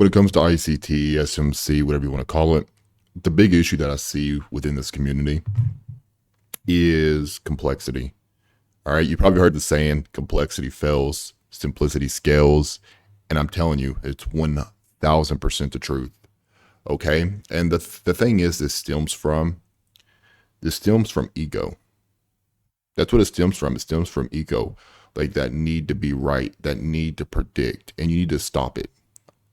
When it comes to ICT, SMC, whatever you want to call it, the big issue that I see within this community is complexity. All right, you probably heard the saying, complexity fails, simplicity scales. And I'm telling you, it's 1000% the truth. Okay. And the thing is, this stems from ego. That's what it stems from. It stems from ego, like that need to be right, that need to predict, and you need to stop it.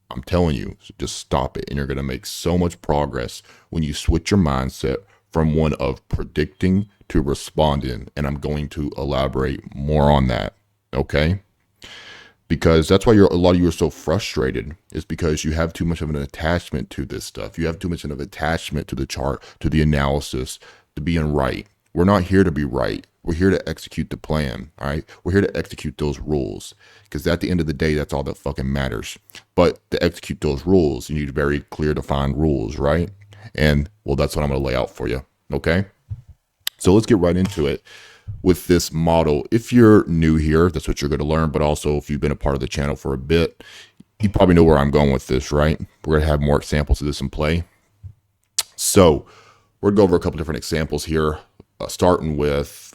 I'm telling you, just stop it. And you're going to make so much progress when you switch your mindset from one of predicting to responding. And I'm going to elaborate more on that. Okay. Because that's why a lot of you are so frustrated, is because you have too much of an attachment to this stuff. You have too much of an attachment to the chart, to the analysis, to being right. We're not here to be right. We're here to execute the plan. All right. We're here to execute those rules, because at the end of the day, that's all that fucking matters. But to execute those rules, you need very clear, defined rules, right? And well, that's what I'm going to lay out for you. Okay. So let's get right into it with this model. If you're new here, that's what you're going to learn. But also, if you've been a part of the channel for a bit, you probably know where I'm going with this, right? We're going to have more examples of this in play. So we're going to go over a couple different examples here, starting with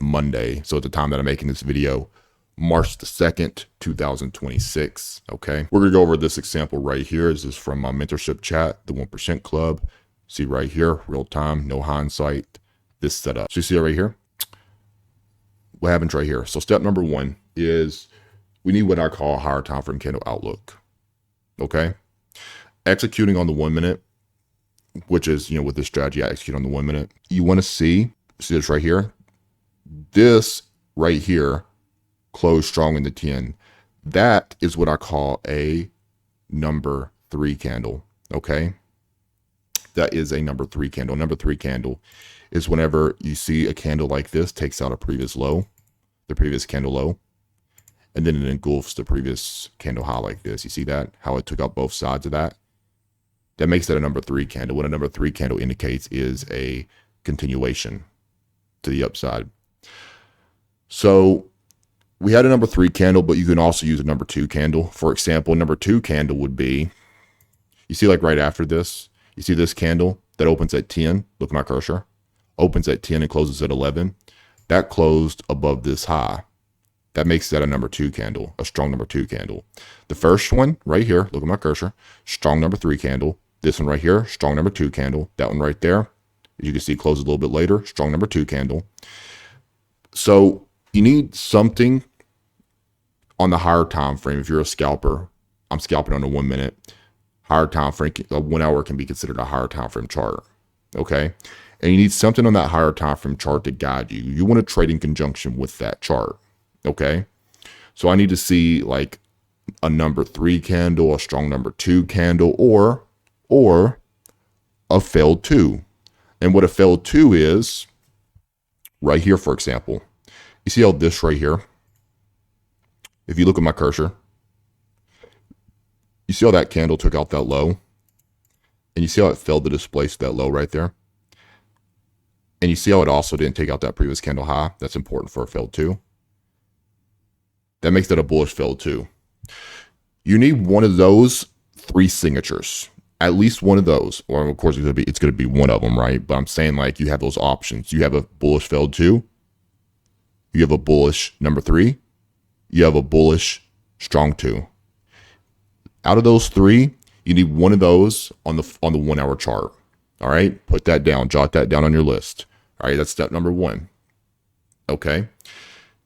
Monday. So at the time that I'm making this video, March the 2nd, 2026. Okay. We're going to go over this example right here. This is from my mentorship chat, the 1% Club. See right here, real time, no hindsight, this setup. So you see it right here? What happens right here? So step number one is we need what I call a higher time frame candle outlook. Okay. Executing on the 1 minute, which is, with this strategy, I execute on the 1 minute. You want to see this right here. This right here closed strong in the 10. That is what I call a number 3 candle. Okay. That is a number 3 candle. Number 3 candle is whenever you see a candle like this takes out a previous low, the previous candle low, and then it engulfs the previous candle high like this. You see that? How it took out both sides of that? That makes that a number 3 candle. What a number 3 candle indicates is a continuation to the upside. So we had a number 3 candle, but you can also use a number 2 candle. For example, number 2 candle would be, you see like right after this, you see this candle that opens at 10, look at my cursor, opens at 10 and closes at 11. That closed above this high. That makes that a number 2 candle, a strong number 2 candle. The first one right here, look at my cursor, strong number 3 candle. This one right here, strong number 2 candle. That one right there, as you can see, closes a little bit later, strong number 2 candle. So you need something on the higher time frame. If you're a scalper, I'm scalping on the 1 minute. Higher time frame, 1 hour can be considered a higher time frame chart. Okay. And you need something on that higher time frame chart to guide you. You want to trade in conjunction with that chart. Okay. So I need to see like a number 3 candle, a strong number 2 candle, or a failed 2. And what a failed 2 is right here, for example, you see how this right here, if you look at my cursor, you see how that candle took out that low, and you see how it failed to displace that low right there. And you see how it also didn't take out that previous candle high. That's important for a failed 2. That makes that a bullish failed 2. You need one of those 3 signatures, at least one of those, or of course it's going to be one of them, right? But I'm saying like you have those options. You have a bullish failed 2. You have a bullish number 3. You have a bullish strong 2. Out of those 3, you need one of those on the 1 hour chart. All right. Put that down, jot that down on your list. All right. That's step number 1. Okay.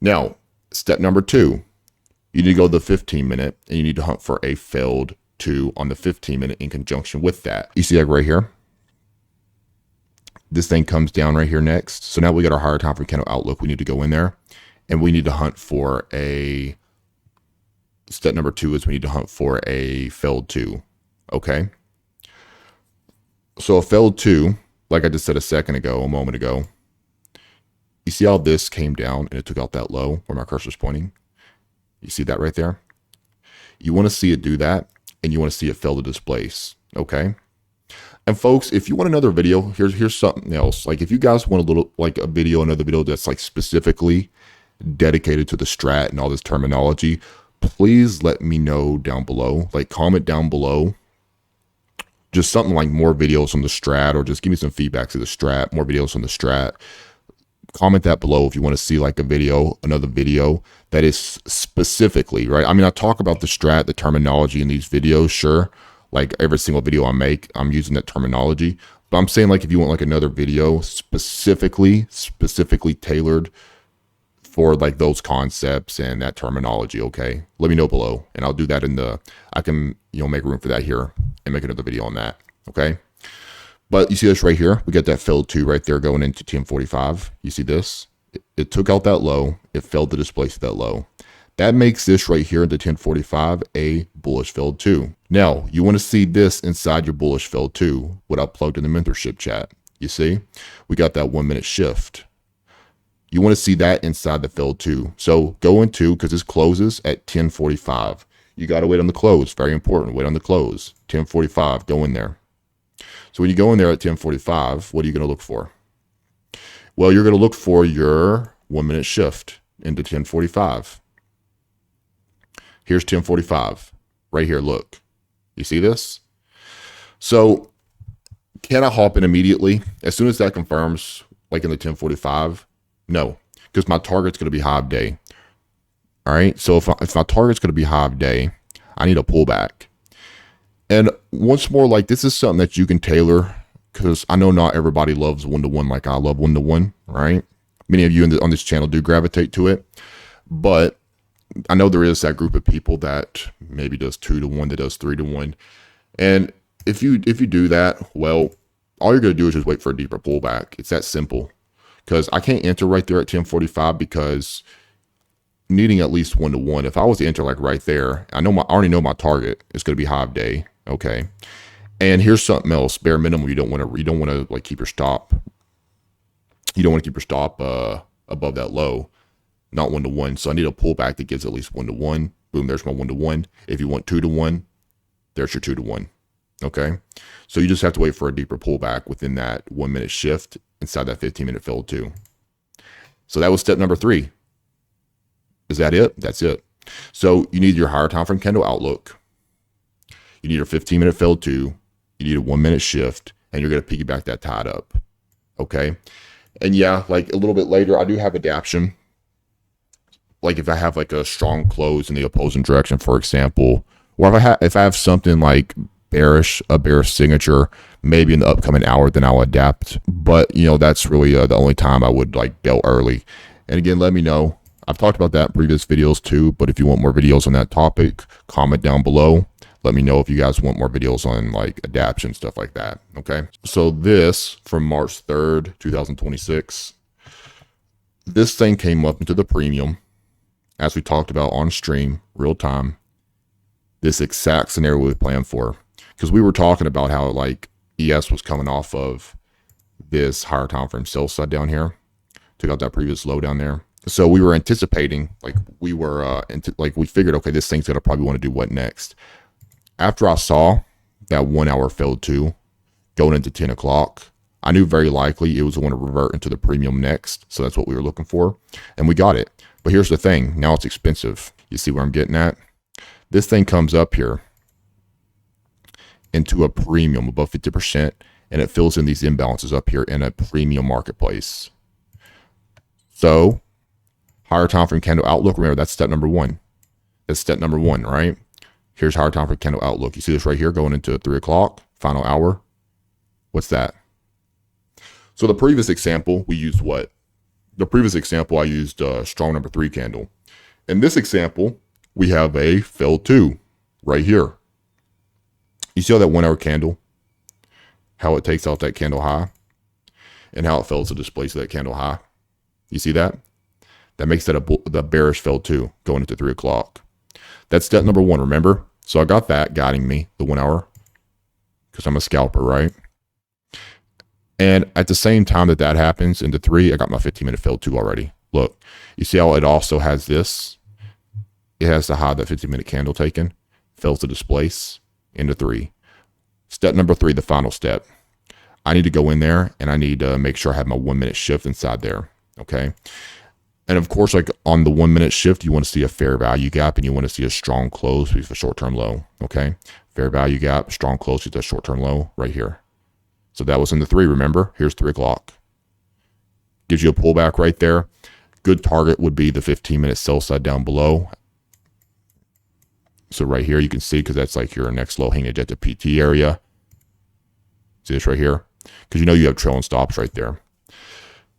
Now, step number 2, you need to go to the 15 minute and you need to hunt for a failed 2 on the 15 minute in conjunction with that. You see that right here? This thing comes down right here next. So now we got our higher time frame candle outlook. We need to go in there and we need to hunt for a, step number 2 is we need to hunt for a failed 2. Okay. So a failed 2, like I just said a moment ago, you see how this came down and it took out that low where my cursor's pointing? You see that right there? You want to see it do that, and you want to see it fail to displace. Okay. And folks, if you want another video, here's something else. Like if you guys want another video that's like specifically dedicated to the strat and all this terminology, please let me know down below, like comment down below, just something like more videos from the strat, or just give me some feedback to the strat, more videos from the strat. Comment that below if you want to see like another video that is specifically, right? I mean, I talk about the strat, the terminology in these videos, sure. Like every single video I make, I'm using that terminology. But I'm saying like if you want like another video specifically tailored for like those concepts and that terminology, okay, let me know below, and I'll do that I can, make room for that here and make another video on that, okay? But you see this right here, we got that filled 2 right there going into 1045. You see this? It took out that low, it failed to displace that low. That makes this right here into 1045 a bullish filled 2. Now, you want to see this inside your bullish filled 2, what I plugged in the mentorship chat. You see? We got that 1 minute shift. You want to see that inside the filled 2. So go into, because this closes at 1045. You got to wait on the close. Very important. Wait on the close. 1045, go in there. So when you go in there at 1045, what are you going to look for? Well, you're going to look for your 1 minute shift into 1045. Here's 1045 right here. Look, you see this? So can I hop in immediately as soon as that confirms, like in the 1045? No, because my target's going to be high of day. All right. So if my target's going to be high of day, I need a pullback. And once more, like this is something that you can tailor, because I know not everybody loves one-to-one like I love one-to-one, right? Many of you on this channel do gravitate to it, but I know there is that group of people that maybe does 2-to-1, that does 3-to-1. And if you do that, well, all you're going to do is just wait for a deeper pullback. It's that simple, because I can't enter right there at 1045 because needing at least 1-to-1. If I was to enter like right there, I already know my target is going to be high of day. Okay. And here's something else, bare minimum. You don't want to like keep your stop. You don't want to keep your stop above that low, not 1-to-1. So I need a pullback that gives at least 1-to-1. Boom, there's my 1-to-1. If you want 2-to-1, there's your 2-to-1. Okay. So you just have to wait for a deeper pullback within that 1 minute shift inside that 15-minute filled 2. So that was step number 3. Is that it? That's it. So you need your higher time frame candle outlook. You need a 15-minute filled 2. You need a 1 minute shift, and you're going to piggyback that tide up. Okay. And yeah, like a little bit later, I do have adaptation. Like if I have like a strong close in the opposing direction, for example, or if I have something like a bearish signature, maybe in the upcoming hour, then I'll adapt. But that's really the only time I would like bail early. And again, let me know. I've talked about that in previous videos too, but if you want more videos on that topic, comment down below. Let me know if you guys want more videos on like adaptation, stuff like that. Okay. So this from March 3rd, 2026, this thing came up into the premium, as we talked about on stream, real time, this exact scenario we planned for, because we were talking about how like ES was coming off of this higher time frame sell side down here, took out that previous low down there. So we were anticipating, like we figured, okay, this thing's gonna probably want to do what next. After I saw that 1 hour filled 2 going into 10 o'clock, I knew very likely it was going to revert into the premium next. So that's what we were looking for, and we got it. But here's the thing, now it's expensive. You see where I'm getting at? This thing comes up here into a premium above 50%, and it fills in these imbalances up here in a premium marketplace. So higher time frame candle outlook, remember that's step number 1. That's step number 1, right? Here's higher time frame candle outlook. You see this right here going into 3 o'clock, final hour. What's that? So the previous example, we used what? The previous example, I used strong number 3 candle. In this example, we have a filled 2 right here. You see how that 1 hour candle, how it takes out that candle high and how it fails to displace that candle high. You see that? That makes that the bearish filled 2 going into 3 o'clock. That's step number 1, remember? So I got that guiding me, the 1 hour, because I'm a scalper, right? And at the same time that happens into 3, I got my 15-minute filled 2 already. Look, you see how it also has this? It has the high that 15-minute candle taken, fails to displace into 3. Step number 3, the final step. I need to go in there and I need to make sure I have my 1 minute shift inside there. Okay. And of course, like on the 1 minute shift, you want to see a fair value gap and you want to see a strong close with a short-term low. Okay. Fair value gap, strong close with a short-term low right here. So that was in the 3, remember? Here's 3 o'clock. Gives you a pullback right there. Good target would be the 15-minute sell side down below. So right here, you can see, because that's like your next low hanging at the PT area. See this right here? Because you know you have trailing stops right there.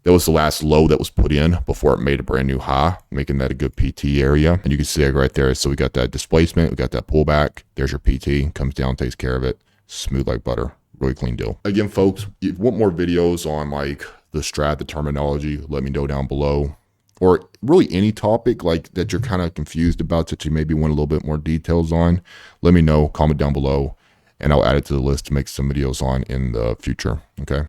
That was the last low that was put in before it made a brand new high, making that a good PT area. And you can see it right there. So we got that displacement, we got that pullback. There's your PT, comes down, takes care of it. Smooth like butter. Really clean deal. Again, folks, if you want more videos on like the strat, the terminology, let me know down below. Or really any topic like that you're kind of confused about that you maybe want a little bit more details on, let me know, comment down below, and I'll add it to the list to make some videos on in the future. Okay.